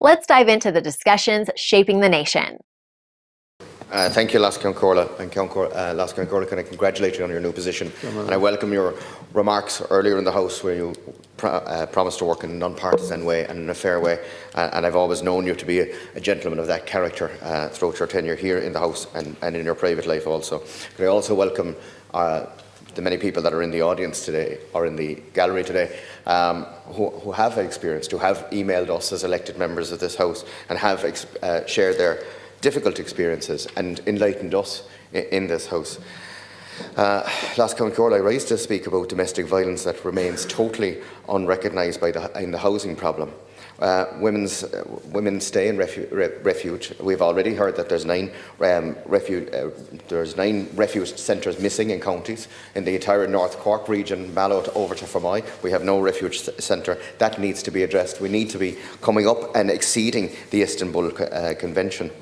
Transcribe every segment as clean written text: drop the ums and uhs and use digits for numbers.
Let's dive into the discussions shaping the nation. Thank you, Lascan Corla. And Lascan Corla, can I congratulate you on your new position? And I welcome your remarks earlier in the House where you promised to work in a non-partisan way and in a fair way. And I've always known you to be a gentleman of that character throughout your tenure here in the House and in your private life also. But I also welcome the many people that are in the audience today or in the gallery today who have experience, who have emailed us as elected members of this House and have shared their difficult experiences and enlightened us in this House. Last Corla, I rise to speak about domestic violence that remains totally unrecognised in the housing problem. Women stay in refuge. We've already heard that there's nine refuge centres missing in counties. In the entire North Cork region, Mallow over to Fermoy, we have no refuge centre. That needs to be addressed. We need to be coming up and exceeding the Istanbul Convention.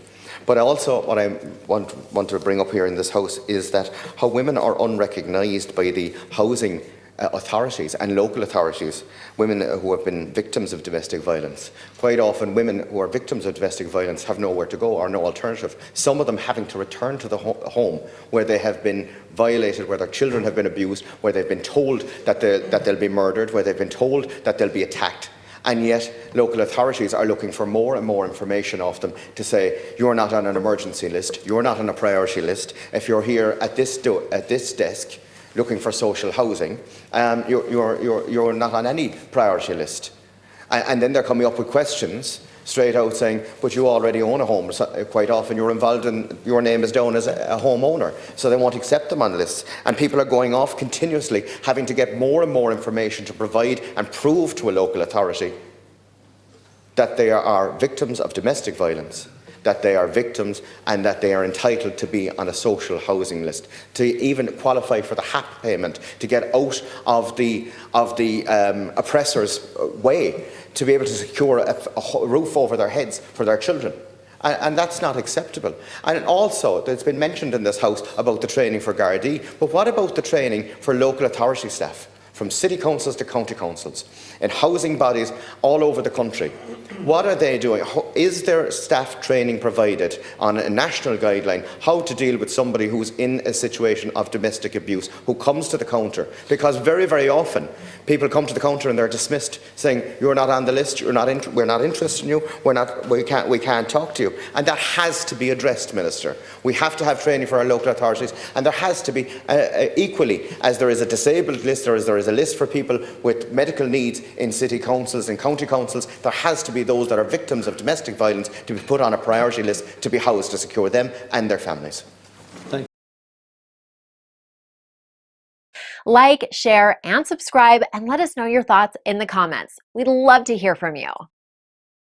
But also what I want to bring up here in this House is that how women are unrecognised by the housing authorities and local authorities, women who have been victims of domestic violence. Quite often women who are victims of domestic violence have nowhere to go or no alternative. Some of them having to return to the home where they have been violated, where their children have been abused, where they've been told that they'll be murdered, where they've been told that they'll be attacked. And yet local authorities are looking for more and more information of them to say, you're not on an emergency list, you're not on a priority list. If you're here at this desk looking for social housing, you're not on any priority list. And then they're coming up with questions straight out saying, but you already own a home. So quite often you're involved in, your name is down as a homeowner, so they won't accept them on lists. And people are going off continuously, having to get more and more information to provide and prove to a local authority that they are victims of domestic violence, that they are victims and that they are entitled to be on a social housing list, to even qualify for the HAP payment, to get out of the oppressor's way, to be able to secure a roof over their heads for their children. And that's not acceptable. And also, it's been mentioned in this House about the training for Gardaí, but what about the training for local authority staff, from city councils to county councils, in housing bodies all over the country? What are they doing? Is there staff training provided on a national guideline how to deal with somebody who's in a situation of domestic abuse, who comes to the counter? Because very, very often people come to the counter and they're dismissed, saying, you're not on the list, we're not interested in you, we can't talk to you. And that has to be addressed, Minister. We have to have training for our local authorities, and there has to be, equally as there is a disabled list, or as there is a list for people with medical needs in city councils and county councils, there has to be those that are victims of domestic violence to be put on a priority list to be housed to secure them and their families. Thank you. Like, share, and subscribe, and let us know your thoughts in the comments. We'd love to hear from you.